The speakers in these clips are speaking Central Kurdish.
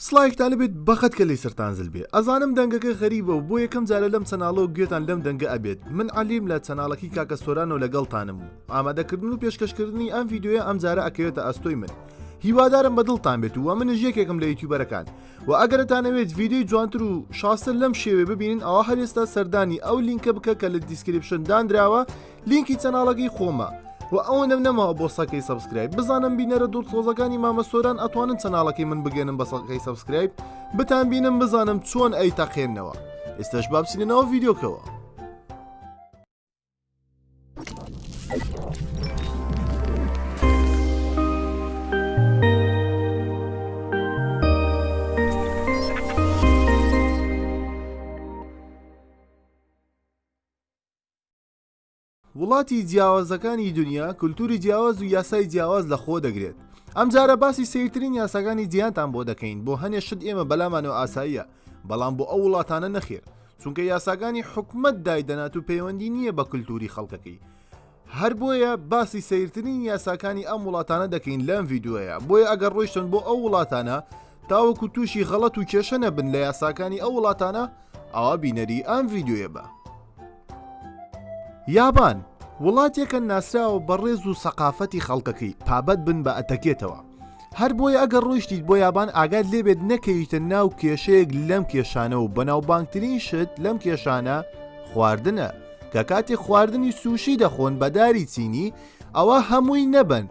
سڵایەکتان لەبێت بەخەت کە لی سەرتانزل بێ ئەزانم دەنگەکە غەریبە و بۆ یەکەم جارە لەم چەناڵە و گوێتان لەم دەنگە ئەبێت من عەلیم لە چەناڵەکەی کاکە سۆرانەوە لەگەڵتانم و ئامادەکردن و پێشکەشکردنی ئەم ڤیدیۆیە ئەم جارە ئەکەوێتە ئەستۆی من هیوادارم بەدڵتان بێت و منش یەکێکم لە یوتیوبەرەکان و ئەگەرتانەوێت ڤیدیۆی جوانتر و شاستر لەم شێوێ ببینن ئەوە هەر ئێستا سەردانی ئەو لینکە بکە کە لە دیسکریپشن دانراوە لینکی چەناڵەکەی خۆمە و ئەوە نەمەوە بۆ سەکەی سەبسکرایب بزانم بینەرە دوور سۆزەکانی مامە سۆران ئەتوانن چەناڵەکەی من بگەنم بە سەکەی سەبسکرایب بتان بینم بزانم چۆن ئەی تەقێنەوە ئێستاش بابچینەوە ڤیدیۆکەوە. وڵاتی جیاوازەکانی دنیا کولتوری جیاواز و یاسای جیاواز لە خۆ دەگرێت. ئەم جارە باسی سەیرترین یاساکانی جیهانتان بۆ دەکەین بۆ هەنێ شت ئێمە بەلامانەوە ئاساییە بەڵام بۆ ئەو وڵاتانە نەخێر چونکە یاساکانی حکومەت دایدەنات و پەیوەندی نییە بە کولتوری خەڵکەکەی. هەر بۆیە باسی سەیرترین یاساکانی ئەم وڵاتانە دەکەین لەم ڤیدیۆیە بۆیە ئەگەر ڕۆیشتن بۆ ئەو وڵاتانە تاوەکو تووشی غەڵەت و کێشە نەبن لە یاساکانی ئەو وڵاتانە ئەوە بینەری ئەم ڤیدیۆیە بە. یابان وڵاتێکە ناسراوە بەڕێز و سەقافەتی خەڵکەکەی پابەت بن بە ئەتەکێتەوە. هەر بۆیە ئەگەر ڕۆیشتیت بۆ یابان ئاگات لێبێت نەکەویتە ناو کێشەیەک لەم کێشانە و بەناوبانگترین شت لەم کێشانە خواردنە کە کاتێک خواردنی سوشی دەخۆن بەداری چینی ئەوە هەمووی نەبن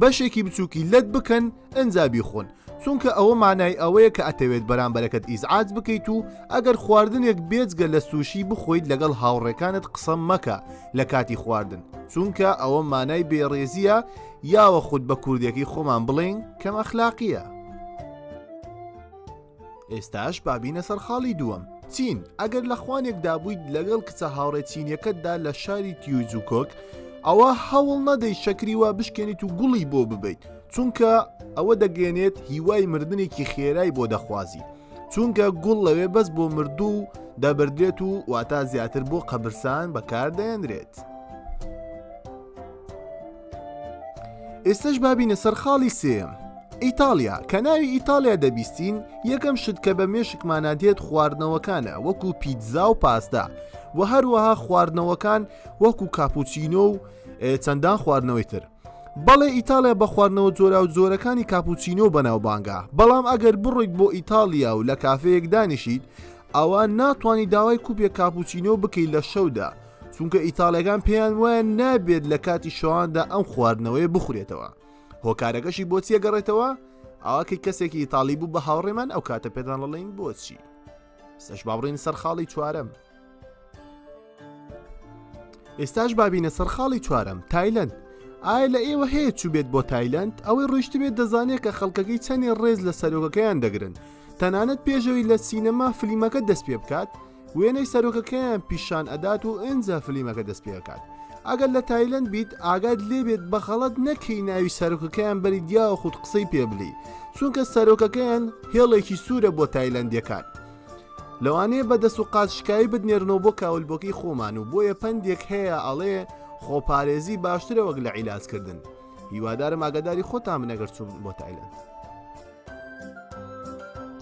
بەشێکی بچووکی لەت بکەن ئەنجا بیخۆن چونکە ئەوە مانای ئەوەیە کە ئەتەوێت بەرامبەرەکەت ئیزعاج بکەیت و ئەگەر خواردنێک بێجگە لە سوشی بخۆیت لەگەڵ هاوڕێکانت قسە مەکە لە کاتی خواردن چونکە ئەوە مانای بێڕێزیە یاوە خود بە کوردێکی خۆمان بڵێن کەم ئەخلاقیە. ئێستاش بابینە سەر خاڵی دووەم. چین ئەگەر لە خوانێکدا بوویت لەگەڵ کچە هاوڕێ چینیەکەتدا لە شاری تیوجوکۆک ئەوە هەوڵ نەدەی شەکری وا بشکێنیت و گوڵی بۆ ببیت چونکە ئەوە دەگەێنێت هیوای مردنێکی خێرای بۆ دەخوازی چونکە گوڵ لەوێ بەس بۆ مردوو دەبردرێت و واتە زیاتر بۆ قەبرسان بەکاردەهێنرێت. ئێستش بابینە سەرخاڵی سێم. ئیتالیا کە ناوی ئیتالیا دەبیستین یەکەم شت کە بە مێشکمانە دێت خواردنەوەکانە وەکو پیتزا و پاستا و هەروەها خواردنەوەکان وەکو کاپوچینۆ و چەندان خواردنەوەی تر. بەڵێ ئیتالیا بە خواردنەوە جۆرا و جۆرەکانی کاپوچینۆ بەناوبانگە بەڵام ئەگەر بڕۆیت بۆ ئیتالیا و لە کافەیەک دانیشیت ئەوە ناتوانانی داوای کوپێک کاپوچینۆ بکەیت لە شەودا چونکە ئیتالەکان پێیان وایە نابێت لە کاتی شەواندا ئەم خواردنەوەی بخورێتەوە. هۆکارەکەشی بۆچی گەڕێتەوە ئەوەکەی کەسێکی ئیتالی بوو بە هاوڕێمان ئەو کاتە پێدان لەڵێن بۆچی. سەش بابڕین سەر خاڵی چوارەم. ئێستاش بابینە سەر خاڵی چوارەم. تایلەند ئایا لە ئێوە هەیە چوو بێت بۆ تایلەند ئەوەی ڕۆیشت بێت دەزانێت کە خەڵکەکەی چەندی ڕێز لە سەرۆکەکەیان دەگرن تەنانەت پێشەوەی لە سینەما فلیمەکە دەست پێ بکات وێنەی سەرۆکەکەیان پیشان ئەدات و ئەنجا فلیمەکە دەست پێ بکات. ئەگەر لە تایلەند بیت ئاگات لێبێت بە خەڵەت نەکەی ناوی سەرۆکەکەیان بەری دیاوە خودت قسەی پێ بلی چونکە سەرۆکەکەیان هێڵێکی سوورە بۆ تایلەندیەکان لەوانەیە بە دەست و قاچشکایی بدنێرنەوە بۆ کاولبۆکی خۆمان و بۆیە پندێک هەیە ئەڵێ خۆپارێزی باشترە وەک لە عیلازکردن. هیوادارم ئاگاداری خۆتان منەگەر چوون بۆ تایلەند.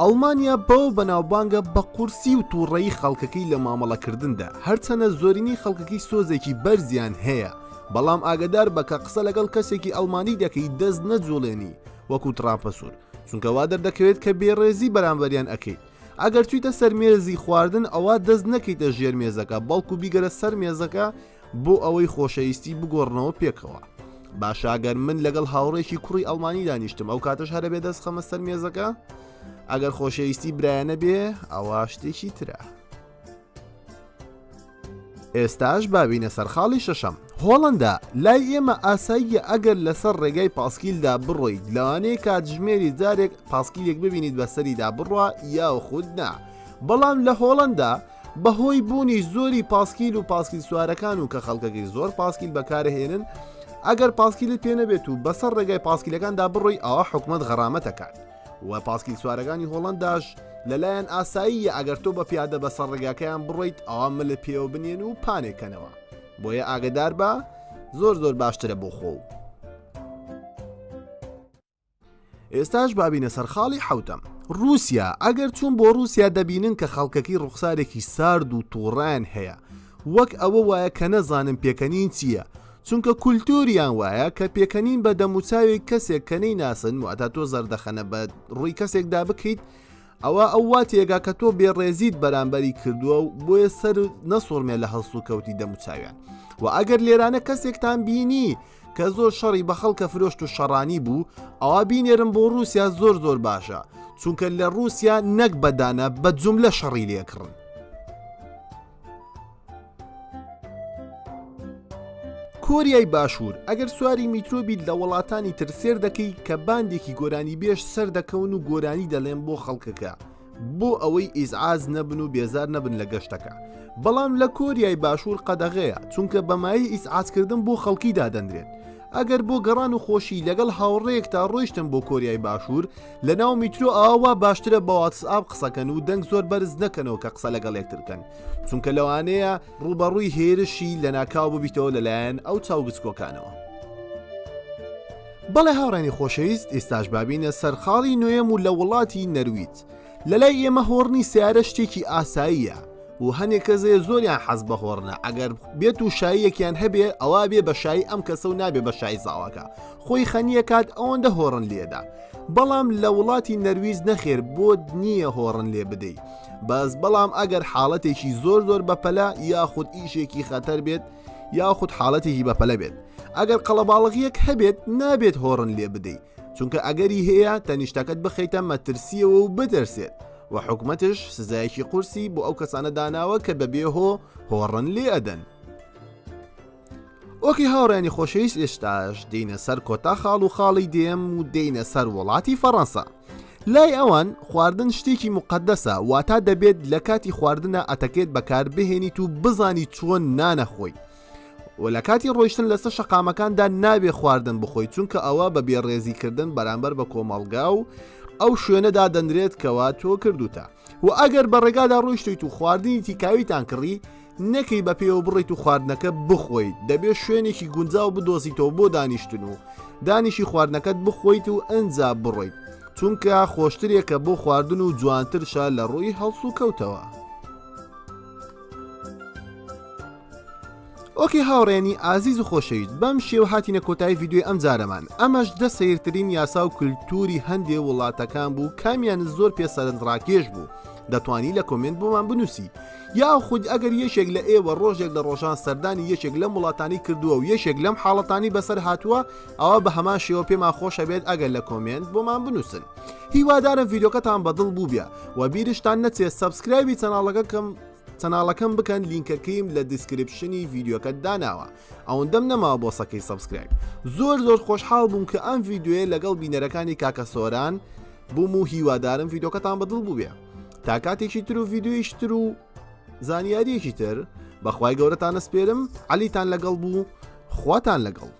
ئەڵمانیا بەو بەناوبانگە بە قورسی و تووڕەیی خەڵکەکەی لە مامەڵەکردندا هەرچەنە زۆرینی خەڵکەکەی سۆزێکی بەرزیان هەیە بەڵام ئاگدار بە کە قسە لەگەڵ کەسێکی ئەڵمانی دەکەی دەست نەجوڵێنی وەکو ترامپەسوور چونکە وا دەردەکەوێت کە بێڕێزی بەرامبەریان ئەەکەیت. ئەگەر چویتە سەر مێزی خواردن ئەوە دەست نەکەیتە ژێر مێزەکە بەڵکو بیگەرە سەر مێزەکە بۆ ئەوەی خۆشەویستی بگۆڕنەوە پێکەوە. باشاگەر من لەگەڵ هاوڕێکی کوڕی ئەڵمانی دانیشتم ئەو کاتەش هەرە بێ دەست خەمە سەر مێزەکە ئەگەر خۆشەویستی برایەنە بێ ئەوە شتێکی ترە. ئێستاش بابینە سەرخاڵی شەشەم. هۆڵەندا لای ئێمە ئاساییە ئەگەر لەسەر ڕێگای پاسکیلدا بڕۆیت لەوانەیە کاتژمێری جارێک پاسکیلێک ببینیت بەسەریدا بڕوا یا خود نا بەڵام لە هۆڵەندا بەهۆی بوونی زۆری پاسکیل و پاسکیل سوارەکان و کە خەڵکەکەی زۆر پاسکیل بەکارهێنن ئەگەر پاسکیلت پێ نەبێت و بەسەر ڕێگای پاسکیلەکاندا بڕۆی ئەوە حکومەت غەرامەتەکات و پاسکیل سوارەکانی هۆڵەنداش لەلایەن ئاساییە ئەگەر تۆ بە پیادە بەسەر ڕێگاکەیان بڕۆیت ئەوە ملە پێوە بنێن و پانێکەنەوە بۆیە ئاگدار بە زۆر باشترە بۆ خۆ. ئێستاش بابینە سەر خاڵی حوتەم. رووسیا ئەگەر چوون بۆ رووسیا دەبینن کە خەڵکەکەی ڕوخسارێکی سارد و تووڕیان هەیە وەک ئەوە وایە کە نەزانم پێکەنین چییە چونکە کولتوریان وایە کە پێکەنین بە دەموچاوی کەسێک کە نەیناسن و ئەتا تۆ زەردەخەنە بە ڕووی کەسێکدا بکەیت ئەوە ئەو واتێگا کە تۆ بێڕێزیت بەرامبەری کردووە و بۆیە سەر نەسوڕمێ لە هەڵسو و کەوتی دەموچاویان و ئەگەر لێرانە کەسێکتان بینی کە زۆر شەڕی بە خەڵکە فرۆشت و شەڕانی بوو ئەوە بینێرم بۆ رووسیا زۆر باشە چونکە لە رووسیا نەک بەدانە بە جوملە شەڕی لێکڕن. کۆریای باشوور ئەگەر سواری میترۆبیت لە وڵاتانی تر سێر دەکەی کە باندێکی گۆرانی بێش سەر دەکەون و گۆرانی دەڵێن بۆ خەڵکەکە بۆ ئەوەی ئیزعاز نەبن و بێزار نەبن لە گەشتەکە بەڵام لە کۆریای باشوور قەدەغەیە چونکە بەمایی ئیزعازکردن بۆ خەڵکی دادەندرێن ئەگەر بۆ گەڕان و خۆشی لەگەڵ هاوڕێیەک تا ڕۆیشتن بۆ کۆریای باشوور لە ناو میترۆ ئاوا باشترە بە واتسئاپ قسەکەن و دەنگ زۆر بەرز نەکەنەوە کە قسە لەگەڵ یەکترکەن چونکە لەوانەیە ڕوبەڕووی هێرشی لە ناکاو ببیتەوە لەلایەن ئەو چاوگچکۆکانەوە. بەڵێ هاوڕێنی خۆشەویست ئێستاش بابینە سەرخاڵی نوێم و لە وڵاتی نەرویج لەلای ئێمە هۆڕنی سیارە شتێکی ئاساییە و هەنێک کەسێ زۆریان حەز بە هۆڕنە ئەگەر بێت و شاییەکیان هەبێ ئەوە بێ بە شایی ئەم کەسە و نابێ بە شای زاواکە خۆی خەنیە کات ئەوەندە هۆڕن لێدا بەڵام لە وڵاتی نەرویج نەخێر بۆ نییە هۆڕن لێ بدەیت بەس بەڵام ئەگەر حاڵەتێکی زۆر بەپەلە یاخود ئیشێکی خەتەر بێت یاخود حاڵەتێکی بەپەلە بێت ئەگەر قەڵەباڵغیەک هەبێت نابێت هۆڕن لێ بدەیت چونکە ئەگەری هەیە تەنیشتەکەت بخەیتە مەترسیەوە و بدەرسێت و حکومەتش سزایەکی قورسی بۆ ئەو کەسانە داناوە کە بەبێ هۆڕن لێ ئەدەن. ئۆکی هاوڕێنی خۆشەویست ئێستاش دێنە سەر کۆتا خاڵ و خاڵی دێم و دێنە سەر وڵاتی فەڕەنسا. لای ئەوان خواردن شتێکی مقدسە واتە دەبێت لە کاتی خواردنە ئەتەکێت بەکار بهێنیت و بزانی چۆن نانەخۆی و لە کاتی ڕۆیشتن لەسەر شەقامەکاندا نابێ خواردن بخۆی چونکە ئەوە بە بێڕێزیکردن بەرامبەر بە کۆمەڵگا و ئەو شوێنەدا دەندرێت کەوا تۆ کردوتە و ئەگەر بە ڕێگادا ڕۆیشتیت و خواردنی تیکاویتان کڕی نەکەی بە پێوە بڕیت و خواردنەکە بخۆیت دەبێت شوێنێکی گونجاو بدۆزیتەوە بۆ دانیشتن و دانیشی خواردنەکەت بخۆیت و ئەنجا بڕۆیت چونکە خۆشترێکە بۆ خواردن و جوانترشە لە ڕووی هەڵسو و کەوتەوە. ئۆکی هاوڕێنی ئازیز و خۆشەویست بەم شێوە هاتینە کۆتایی ڤیدیۆی ئەم جارەمان ئەمەش دە سەیرترین یاسا و کولتوری هەندێ وڵاتەکان بوو کامیان زۆر پێسەرنجڕاکێش بوو دەتوانی لە کۆمنت بۆمان بنووسی یا خود ئەگەر یەشێک لە ئێوە ڕۆژێک لە ڕۆژان سەردانی یەشێک لەم وڵاتانی کردووە و یەشێک لەم حاڵەتانی بەسەر هاتووە ئەوە بە هەمان شێوە پێمان خۆشە بێت ئەگەر لە کۆمنت بۆمان بنووسن. هیوادارم ڤیدیۆکەتان بەدڵ بوو بێ و بیرشتان نەچێت سەبسکرایبی چەناڵەکەم بکەن لینکەکەیم لە دیسکریپشنی ڤیدیۆکە داناوە ئەوەندەم نەماوە بۆ سەکەی سەبسکرایب زۆر خۆشحاڵ بووم کە ئەم ڤیدیۆیە لەگەڵ بینەرەکانی کاکە سۆران بووم و هیوادارم ڤیدیۆکەتان بەدڵ بوو بێ تا کاتێکی تر و ڤیدیۆیش تر و زانیاریەکی تر بەخوای گەورەتان ئەسپێرم عەلیتان لەگەڵ بوو خواتان لەگەڵ.